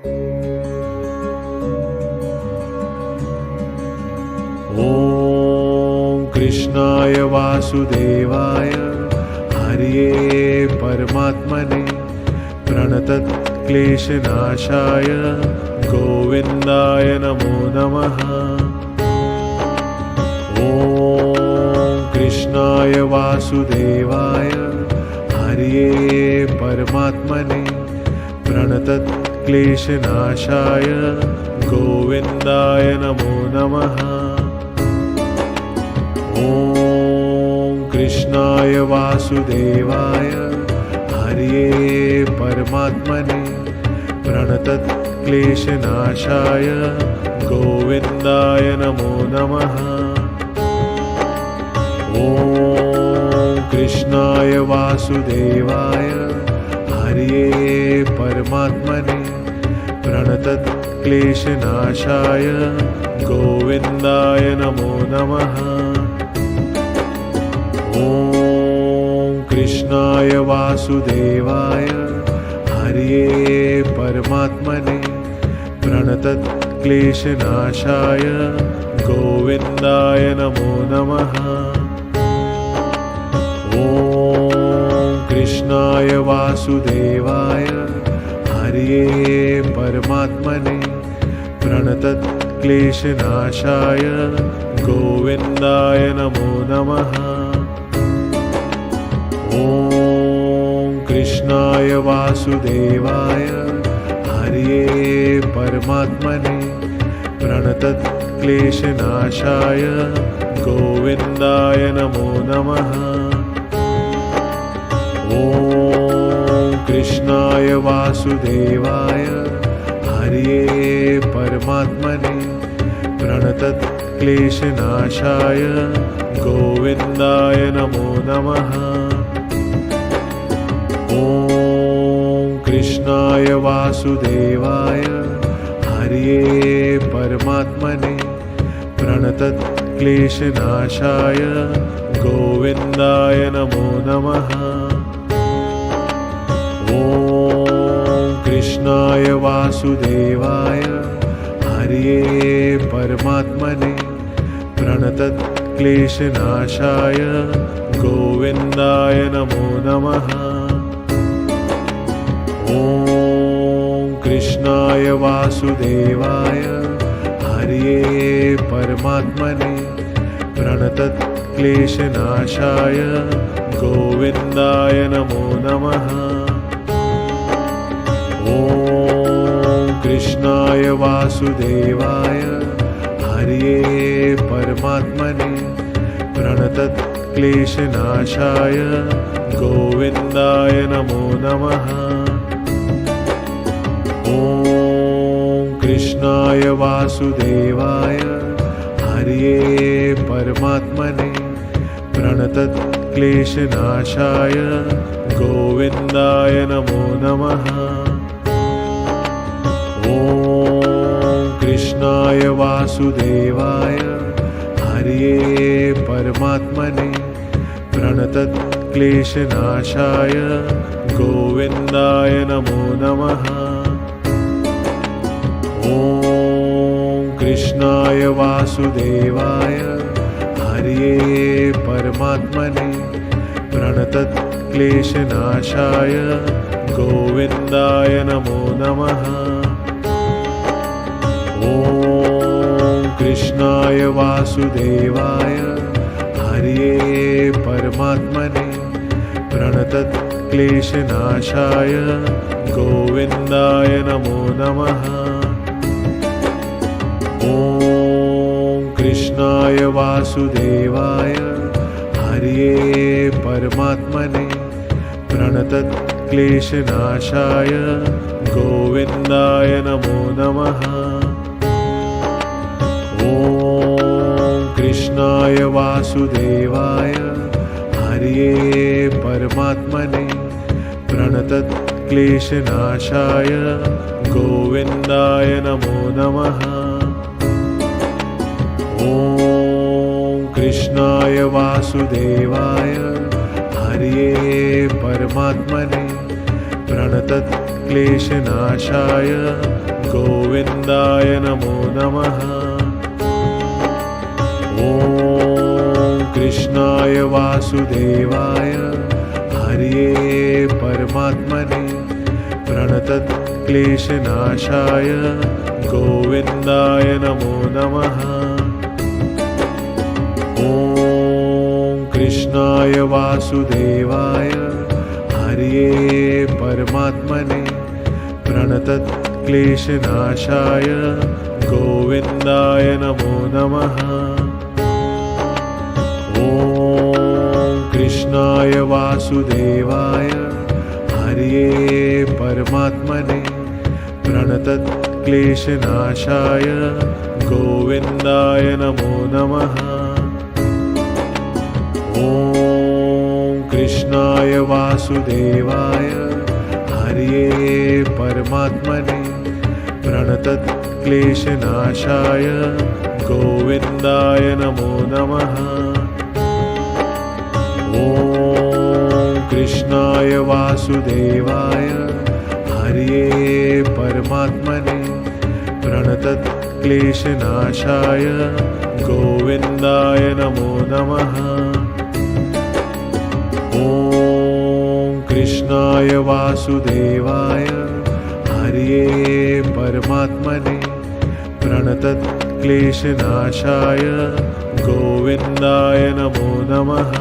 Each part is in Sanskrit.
ॐ कृष्णाय वासुदेवाय हरये परमात्मने प्रणतक्लेशनाशाय गोविन्दाय नमो नमः। ॐ कृष्णाय वासुदेवाय हरये परमात्मने प्रणतक्लेशनाशाय गोविन्दाय नमो नमः। ॐ कृष्णाय वासुदेवाय हरये परमात्मने प्रणतक्लेशनाशाय गोविन्दाय नमो नमः। ॐ कृष्णाय वासुदेवाय हरये परमात्मने प्रणतक्लेशनाशाय गोविन्दाय नमो नमः। ॐ कृष्णाय वासुदेवाय हरये परमात्मने प्रणतक्लेशनाशाय गोविन्दाय नमो नमः। ॐ कृष्णाय वासुदेवाय हरये परमात्मने प्रणतक्लेशनाशाय गोविन्दाय नमो नमः। ॐ कृष्णाय वासुदेवाय हरये परमात्मने प्रणतक्लेशनाशाय गोविन्दाय नमो नमः। ॐ कृष्णाय वासुदेवाय हरये परमात्मने प्रणतक्लेशनाशाय गोविन्दाय नमो नमः। ॐ कृष्णाय वासुदेवाय हरये परमात्मने प्रणतक्लेशनाशाय गोविन्दाय नमो नमः। ॐ कृष्णाय वासुदेवाय हरये परमात्मने प्रणतक्लेशनाशाय गोविन्दाय नमो नमः। ॐ कृष्णाय वासुदेवाय हरये परमात्मने प्रणतक्लेशनाशाय गोविन्दाय नमो नमः। ॐ कृष्णाय वासुदेवाय हरये परमात्मने प्रणतक्लेशनाशाय गोविन्दाय नमो नमः। ॐ कृष्णाय वासुदेवाय हरये परमात्मने प्रणतक्लेशनाशाय गोविन्दाय नमो नमः। ॐ कृष्णाय वासुदेवाय हरये परमात्मने प्रणतक्लेशनाशाय गोविन्दाय नमो नमः। ॐ कृष्णाय वासुदेवाय हरये परमात्मने प्रणतक्लेशनाशाय गोविन्दाय नमो नमः। ॐ कृष्णाय वासुदेवाय हरये परमात्मने प्रणतक्लेशनाशाय गोविन्दाय नमो नमः। ॐ कृष्णाय वासुदेवाय हरये परमात्मने प्रणतक्लेशनाशाय गोविन्दाय नमो नमः। ॐ कृष्णाय वासुदेवाय हरये परमात्मने प्रणतक्लेशनाशाय गोविन्दाय नमो नमः। ॐ कृष्णाय वासुदेवाय हरये परमात्मने प्रणतक्लेशनाशाय गोविन्दाय नमो नमः। ॐ कृष्णाय वासुदेवाय हरये परमात्मने प्रणतक्लेशनाशाय गोविन्दाय नमो नमः। ॐ कृष्णाय वासुदेवाय हरये परमात्मने प्रणतक्लेशनाशाय गोविन्दाय नमो नमः। ॐ कृष्णाय वासुदेवाय हरये परमात्मने प्रणतक्लेशनाशाय गोविन्दाय नमो नमः। ॐ कृष्णाय वासुदेवाय हरये परमात्मने प्रणतक्लेशनाशाय गोविन्दाय नमो नमः। ॐ कृष्णाय वासुदेवाय हरये परमात्मने प्रणतक्लेशनाशाय गोविन्दाय नमो नमः। ॐ कृष्णाय वासुदेवाय हरये परमात्मने प्रणतक्लेशनाशाय गोविन्दाय नमो नमः।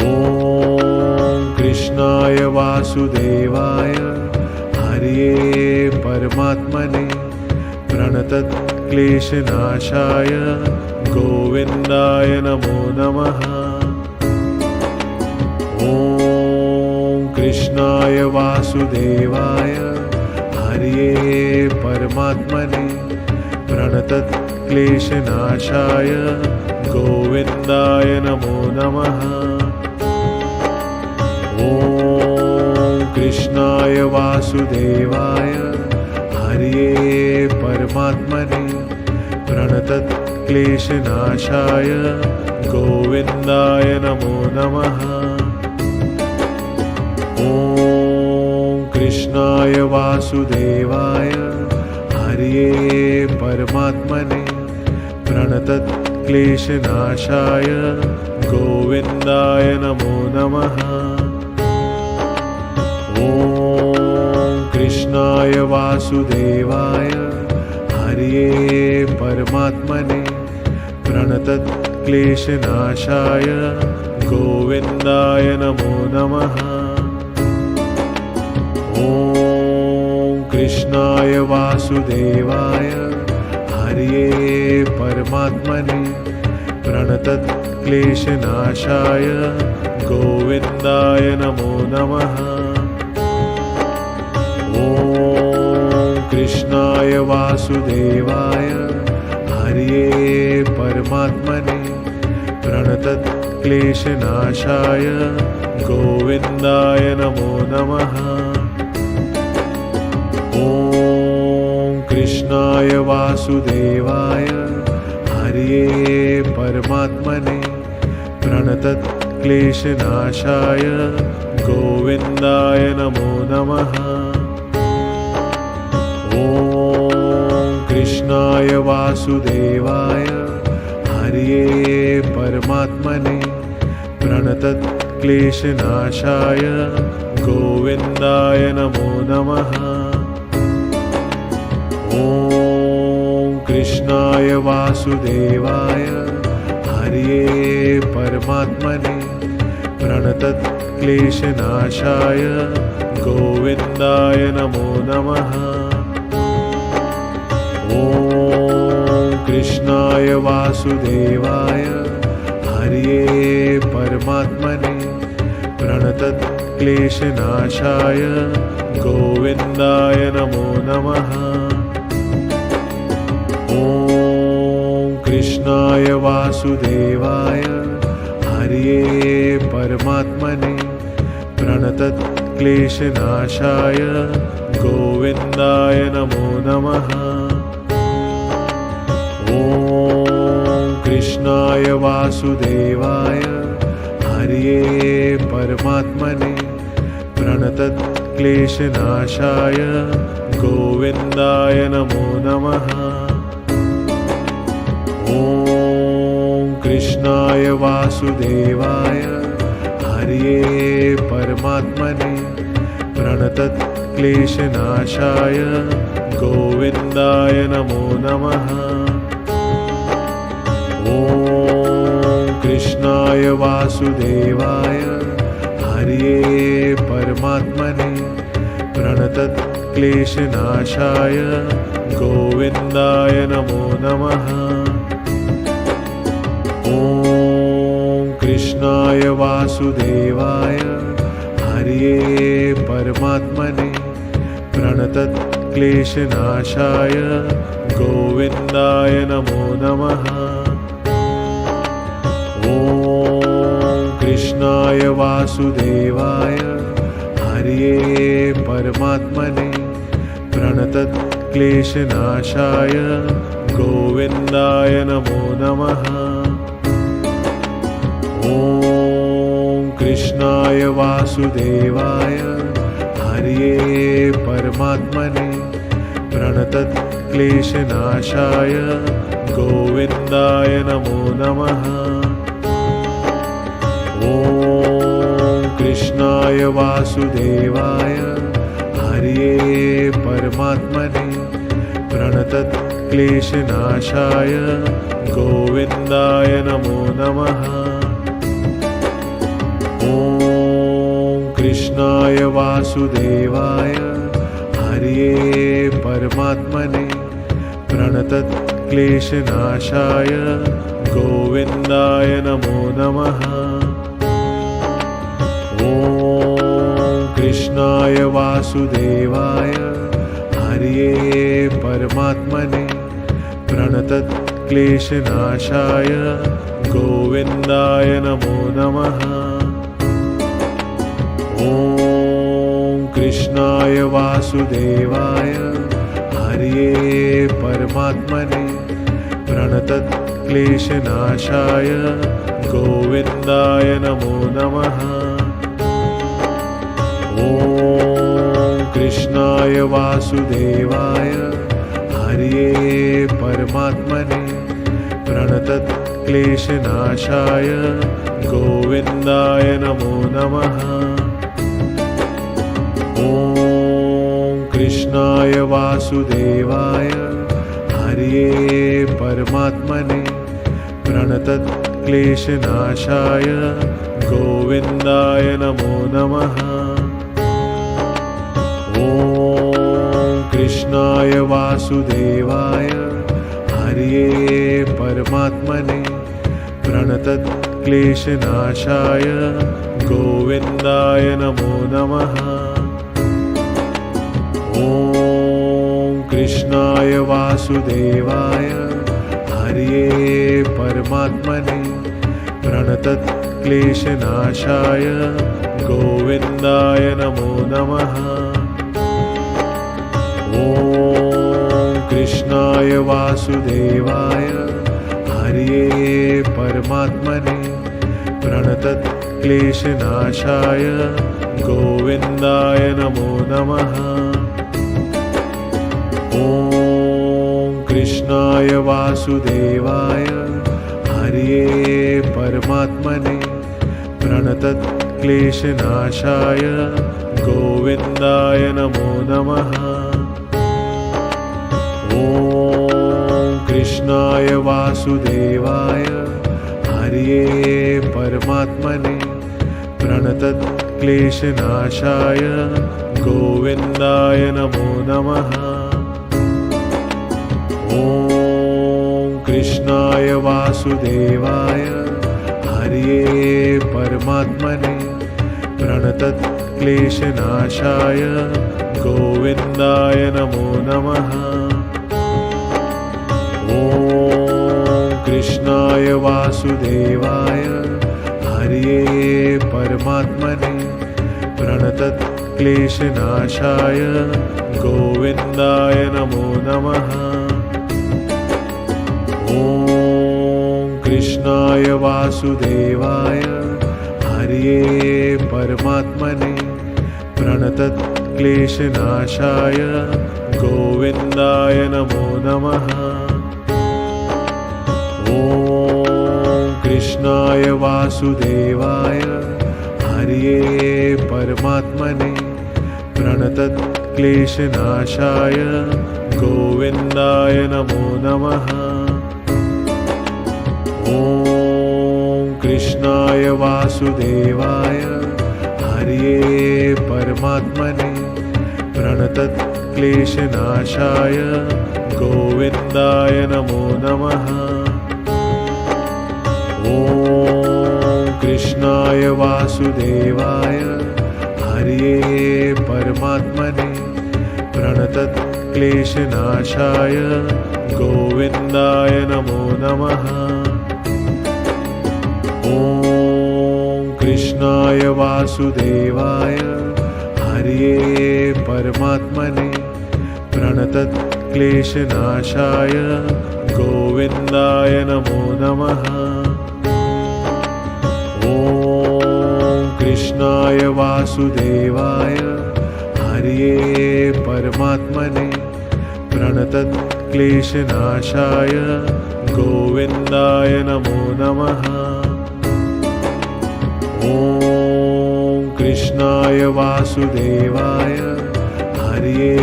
ॐ कृष्णाय वासुदेवाय हरये परमात्मने प्रणतक्लेशनाशाय गोविन्दाय नमो नमः। ॐ कृष्णाय वासुदेवाय हरये परमात्मने प्रणतक्लेशनाशाय गोविन्दाय नमो नमः। ॐ कृष्णाय वासुदेवाय हरये परमात्मने प्रणतक्लेशनाशाय गोविन्दाय नमो नमः। ॐ कृष्णाय वासुदेवाय हरये परमात्मने प्रणतक्लेशनाशाय गोविन्दाय नमो नमः। ॐ कृष्णाय वासुदेवाय हरये परमात्मने प्रणतक्लेशनाशाय गोविन्दाय नमो नमः। ॐ कृष्णाय वासुदेवाय हरये परमात्मने प्रणतक्लेशनाशाय गोविन्दाय नमो नमः। ॐ कृष्णाय वासुदेवाय हरये परमात्मने प्रणतक्लेशनाशाय गोविन्दाय नमो नमः। ॐ कृष्णाय वासुदेवाय हरये परमात्मने प्रणतक्लेशनाशाय गोविन्दाय नमो नमः। ॐ कृष्णाय वासुदेवाय हरये परमात्मने प्रणतक्लेशनाशाय गोविन्दाय नमो नमः। ॐ कृष्णाय वासुदेवाय हरये परमात्मने प्रणतक्लेशनाशाय गोविन्दाय नमो नमः। ॐ कृष्णाय वासुदेवाय हरये परमात्मने प्रणतक्लेशनाशाय गोविन्दाय नमो नमः। ॐ कृष्णाय वासुदेवाय हरये परमात्मने प्रणतक्लेशनाशाय गोविन्दाय नमो नमः। ॐ कृष्णाय वासुदेवाय हरये परमात्मने प्रणतक्लेशनाशाय गोविन्दाय नमो नमः। ॐ कृष्णाय वासुदेवाय हरये परमात्मने प्रणतक्लेशनाशाय गोविन्दाय नमो नमः। ॐ कृष्णाय वासुदेवाय हरये परमात्मने प्रणतक्लेशनाशाय गोविन्दाय नमो नमः। ॐ कृष्णाय वासुदेवाय हरये परमात्मने प्रणतक्लेशनाशाय गोविन्दाय नमो नमः। ॐ कृष्णाय वासुदेवाय हरये परमात्मने प्रणतक्लेशनाशाय गोविन्दाय नमो नमः। ॐ कृष्णाय वासुदेवाय हरये परमात्मने प्रणतक्लेशनाशाय गोविन्दाय नमो नमः। ॐ कृष्णाय वासुदेवाय हरये परमात्मने प्रणतक्लेशनाशाय गोविन्दाय नमो नमः। ॐ कृष्णाय वासुदेवाय हरये परमात्मने प्रणतक्लेशनाशाय गोविन्दाय नमो नमः। ॐ कृष्णाय वासुदेवाय हरये परमात्मने प्रणतक्लेशनाशाय गोविन्दाय नमो नमः। ॐ कृष्णाय वासुदेवाय हरये परमात्मने प्रणतक्लेशनाशाय गोविन्दाय नमो नमः। ॐ कृष्णाय वासुदेवाय हरये परमात्मने प्रणतक्लेशनाशाय गोविन्दाय नमो नमः। ॐ कृष्णाय वासुदेवाय हरये परमात्मने प्रणतक्लेशनाशाय गोविन्दाय नमो नमः। ॐ कृष्णाय वासुदेवाय हरये परमात्मने प्रणतक्लेशनाशाय गोविन्दाय नमो नमः। ॐ कृष्णाय वासुदेवाय हरये परमात्मने प्रणतक्लेशनाशाय गोविन्दाय नमो नमः। ॐ कृष्णाय वासुदेवाय हरये परमात्मने प्रणतक्लेशनाशाय गोविन्दाय नमो नमः। ॐ कृष्णाय वासुदेवाय हरये परमात्मने प्रणतक्लेशनाशाय गोविन्दाय नमो नमः। ॐ कृष्णाय वासुदेवाय हरये परमात्मने प्रणतक्लेशनाशाय गोविन्दाय नमो नमः। ॐ कृष्णाय वासुदेवाय हरये परमात्मने प्रणतक्लेशनाशाय गोविन्दाय नमो नमः। ॐ कृष्णाय वासुदेवाय हरये परमात्मने प्रणतक्लेशनाशाय गोविन्दाय नमो नमः। ॐ कृष्णाय वासुदेवाय हरये परमात्मने प्रणतक्लेशनाशाय गोविन्दाय नमो नमः। ॐ कृष्णाय वासुदेवाय हरये परमात्मने प्रणतक्लेशनाशाय गोविन्दाय नमो नमः। ॐ कृष्णाय वासुदेवाय हरये परमात्मने प्रणतक्लेशनाशाय गोविन्दाय नमो नमः। ॐ कृष्णाय वासुदेवाय हरये परमात्मने प्रणतक्लेशनाशाय गोविन्दाय नमो नमः। ॐ कृष्णाय वासुदेवाय हरये परमात्मने प्रणतक्लेशनाशाय गोविन्दाय नमो नमः। ॐ कृष्णाय वासुदेवाय हरये परमात्मने प्रणतक्लेशनाशाय गोविन्दाय नमो नमः। ॐ कृष्णाय वासुदेवाय हरये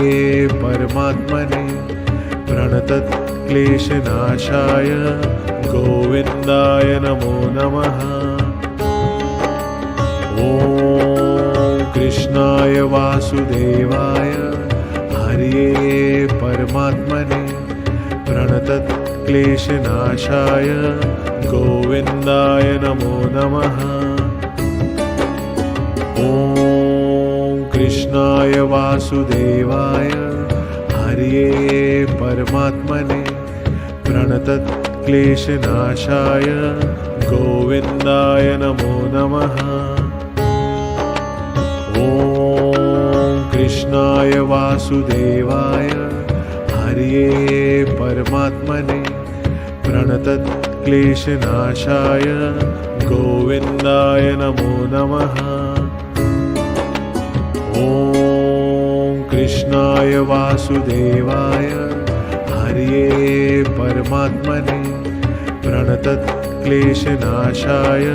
परमात्मने प्रणतक्लेशनाशाय गोविन्दाय नमो नमः। ॐ कृष्णाय वासुदेवाय हरये परमात्मने प्रणतक्लेशनाशाय गोविन्दाय नमो नमः। ॐ कृष्णाय वासुदेवाय हरये परमात्मने प्रणतक्लेशनाशाय गोविन्दाय नमो नमः। ॐ कृष्णाय वासुदेवाय हरये परमात्मने प्रणतक्लेशनाशाय गोविन्दाय नमो नमः। ॐ कृष्णाय वासुदेवाय हरये परमात्मने प्रणतक्लेशनाशाय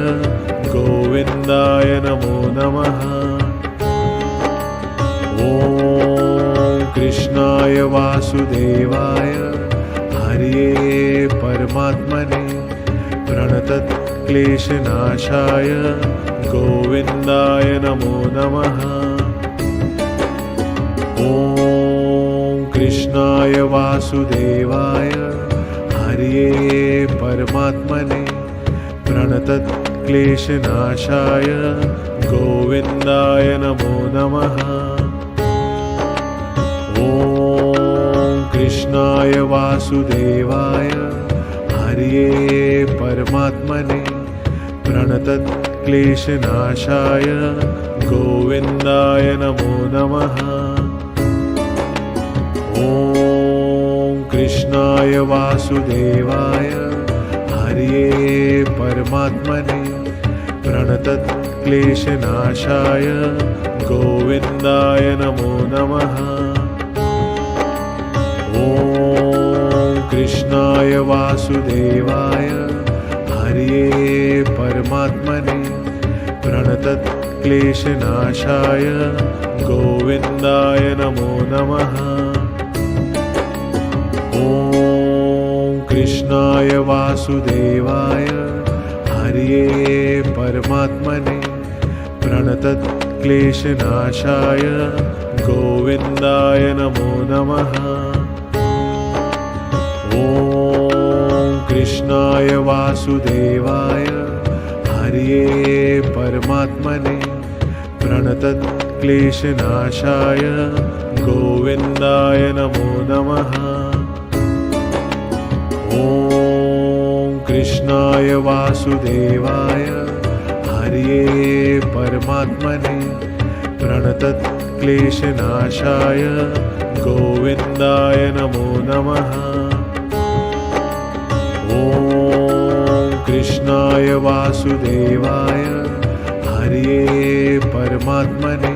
गोविन्दाय नमो नमः। ॐ कृष्णाय वासुदेवाय हरये परमात्मने प्रणतक्लेशनाशाय गोविन्दाय नमो नमः। ॐ कृष्णाय वासुदेवाय हरये परमात्मने प्रणतक्लेशनाशाय गोविन्दाय नमो नमः। ॐ कृष्णाय वासुदेवाय हरये परमात्मने प्रणतक्लेशनाशाय गोविन्दाय नमो नमः। ॐ कृष्णाय वासुदेवाय हरये परमात्मने प्रणतक्लेशनाशाय गोविन्दाय नमो नमः। ॐ कृष्णाय वासुदेवाय हरये परमात्मने प्रणतक्लेशनाशाय गोविन्दाय नमो नमः। ॐ कृष्णाय वासुदेवाय हरये परमात्मने प्रणतक्लेशनाशाय गोविन्दाय नमो नमः। ॐ कृष्णाय वासुदेवाय हरये परमात्मने प्रणतक्लेशनाशाय गोविन्दाय नमो नमः। ॐ कृष्णाय वासुदेवाय हरये परमात्मने प्रणतक्लेशनाशाय गोविन्दाय नमो नमः। ॐ कृष्णाय वासुदेवाय हरये परमात्मने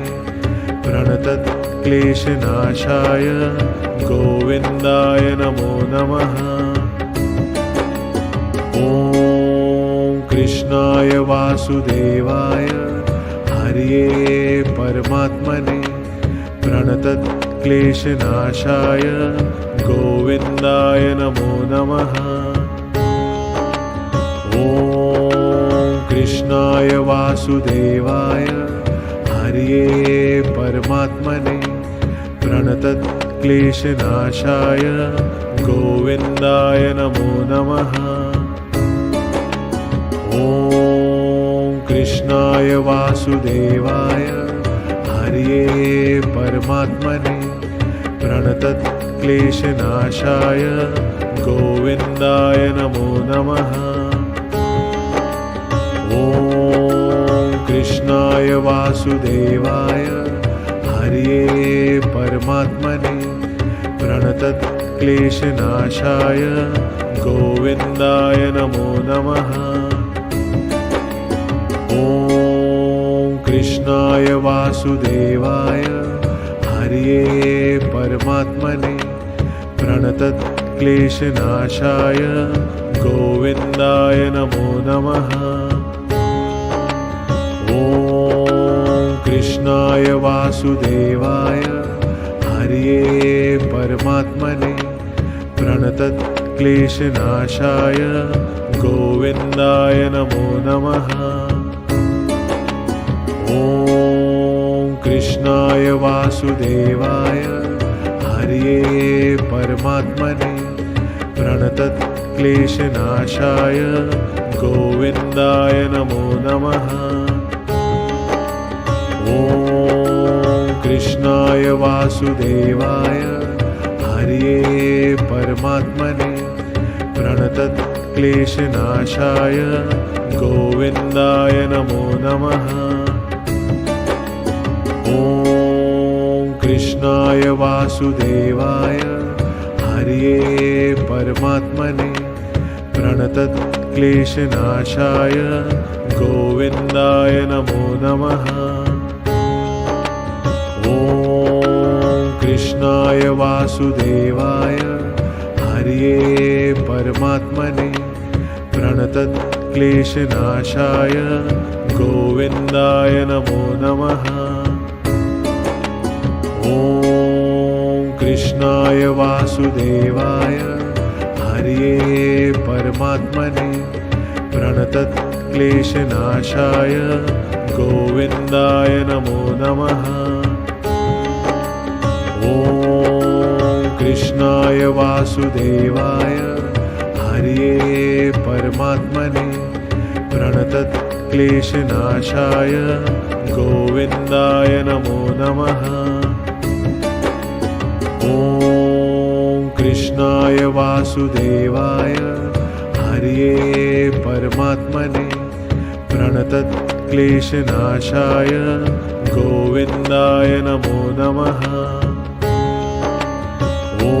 प्रणतक्लेशनाशाय प्रणतक्लेशनाशाय गोविन्दाय नमो नमः। ॐ कृष्णाय वासुदेवाय हरये परमात्मने प्रणतक्लेशनाशाय गोविन्दाय नमो नमः। ॐ कृष्णाय वासुदेवाय हरये परमात्मने प्रणतक्लेशनाशाय गोविन्दाय नमो नमः। ॐ कृष्णाय वासुदेवाय हरये परमात्मने प्रणतक्लेशनाशाय गोविन्दाय नमो नमः। ॐ कृष्णाय वासुदेवाय हरये परमात्मने प्रणतक्लेशनाशाय गोविन्दाय नमो नमः। ॐ कृष्णाय वासुदेवाय हरये परमात्मने प्रणतक्लेशनाशाय गोविन्दाय नमो नमः। ॐ कृष्णाय वासुदेवाय हरये परमात्मने प्रणतक्लेशनाशाय गोविन्दाय नमो नमः। ॐ कृष्णाय वासुदेवाय हरये परमात्मने प्रणतक्लेशनाशाय गोविन्दाय नमो नमः। ॐ कृष्णाय वासुदेवाय हरये परमात्मने प्रणतक्लेशनाशाय गोविन्दाय नमो नमः। ॐ कृष्णाय वासुदेवाय हरये परमात्मने प्रणतक्लेशनाशाय गोविन्दाय नमो नमः। ॐ कृष्णाय वासुदेवाय हरये परमात्मने प्रणतक्लेशनाशाय गोविन्दाय नमो नमः। ॐ कृष्णाय वासुदेवाय हरये परमात्मने प्रणतक्लेशनाशाय गोविन्दाय नमो नमः। ॐ कृष्णाय वासुदेवाय हरये परमात्मने प्रणतक्लेशनाशाय गोविन्दाय नमो नमः। ॐ कृष्णाय वासुदेवाय हरये परमात्मने प्रणतक्लेशनाशाय गोविन्दाय नमो नमः। ॐ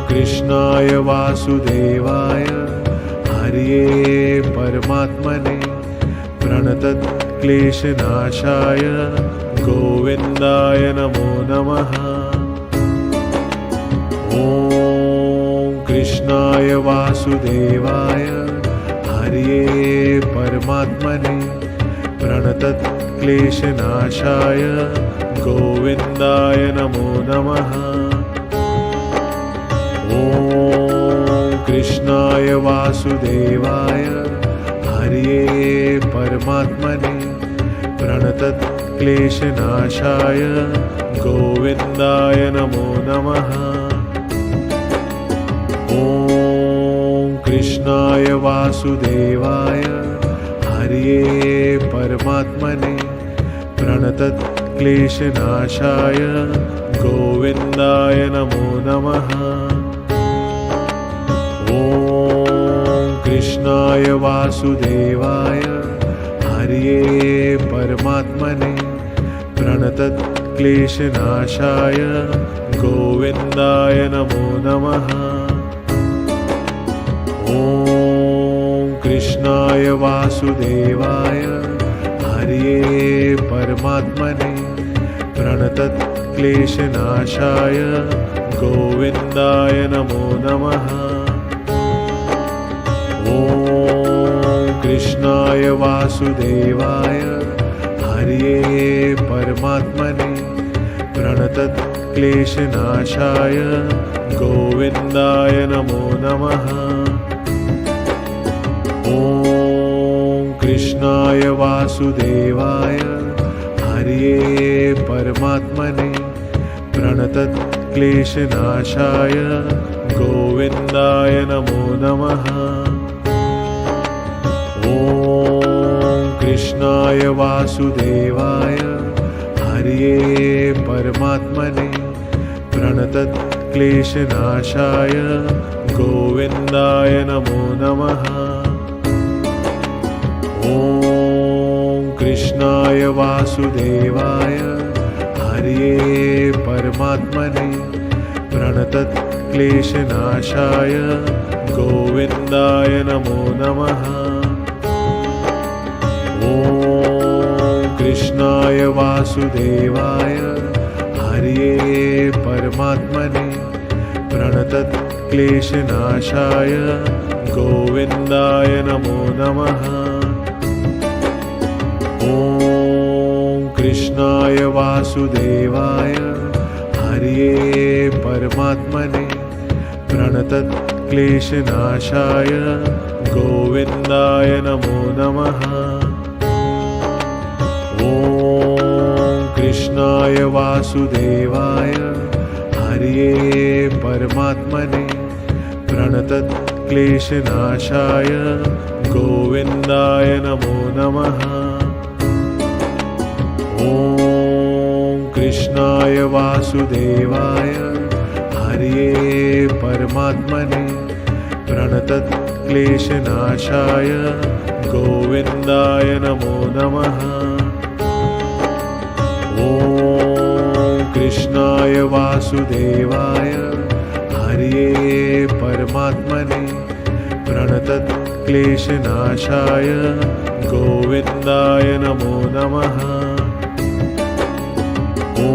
कृष्णाय वासुदेवाय हरये परमात्मने प्रणतक्लेशनाशाय गोविन्दाय नमो नमः। ॐ कृष्णाय वासुदेवाय हरये परमात्मने प्रणतक्लेशनाशाय गोविन्दाय नमो नमः। ॐ कृष्णाय वासुदेवाय हरये परमात्मने प्रणतक्लेशनाशाय गोविन्दाय नमो नमः। ॐ कृष्णाय वासुदेवाय हरये परमात्मने प्रणतक्लेशनाशाय गोविन्दाय नमो नमः। ॐ कृष्णाय वासुदेवाय हरये परमात्मने प्रणतक्लेशनाशाय गोविन्दाय नमो नमः। ॐ कृष्णाय वासुदेवाय हरये परमात्मने प्रणतक्लेशनाशाय गोविन्दाय नमो नमः। ॐ कृष्णाय वासुदेवाय हरये परमात्मने प्रणतक्लेशनाशाय गोविन्दाय नमो नमः। ॐ कृष्णाय वासुदेवाय हरये परमात्मने प्रणतक्लेशनाशाय गोविन्दाय नमो नमः। ॐ कृष्णाय वासुदेवाय हरये परमात्मने प्रणतक्लेशनाशाय गोविन्दाय नमो नमः। ॐ कृष्णाय वासुदेवाय हरये परमात्मने प्रणतक्लेशनाशाय गोविन्दाय नमो नमः। ॐ कृष्णाय वासुदेवाय हरये परमात्मने प्रणतक्लेशनाशाय गोविन्दाय नमो नमः। ॐ कृष्णाय वासुदेवाय हरये परमात्मने प्रणतक्लेशनाशाय गोविन्दाय नमो नमः। ॐ कृष्णाय वासुदेवाय हरये परमात्मने प्रणतक्लेशनाशाय गोविन्दाय नमो नमः। ॐ कृष्णाय वासुदेवाय हरये परमात्मने प्रणतक्लेशनाशाय गोविन्दाय नमो नमः। ॐ कृष्णाय वासुदेवाय हरये परमात्मने प्रणतक्लेशनाशाय गोविन्दाय नमो नमः। ॐ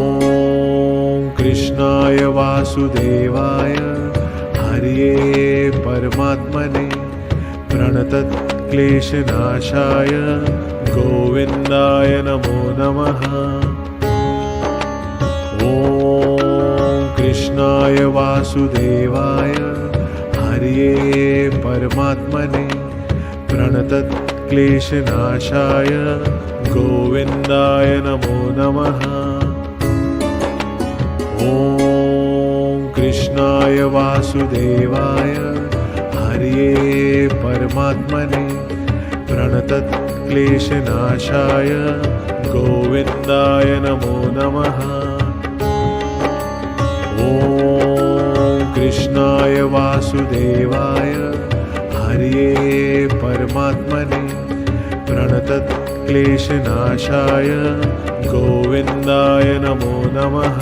कृष्णाय वासुदेवाय हरये परमात्मने प्रणतक्लेशनाशाय गोविन्दाय नमो नमः। ॐ कृष्णाय वासुदेवाय हरये परमात्मने प्रणतक्लेशनाशाय गोविन्दाय नमो नमः। ॐ कृष्णाय वासुदेवाय हरये परमात्मने प्रणतक्लेशनाशाय गोविन्दाय नमो नमः। ॐ कृष्णाय वासुदेवाय हरये परमात्मने प्रणतक्लेशनाशाय गोविन्दाय नमो नमः।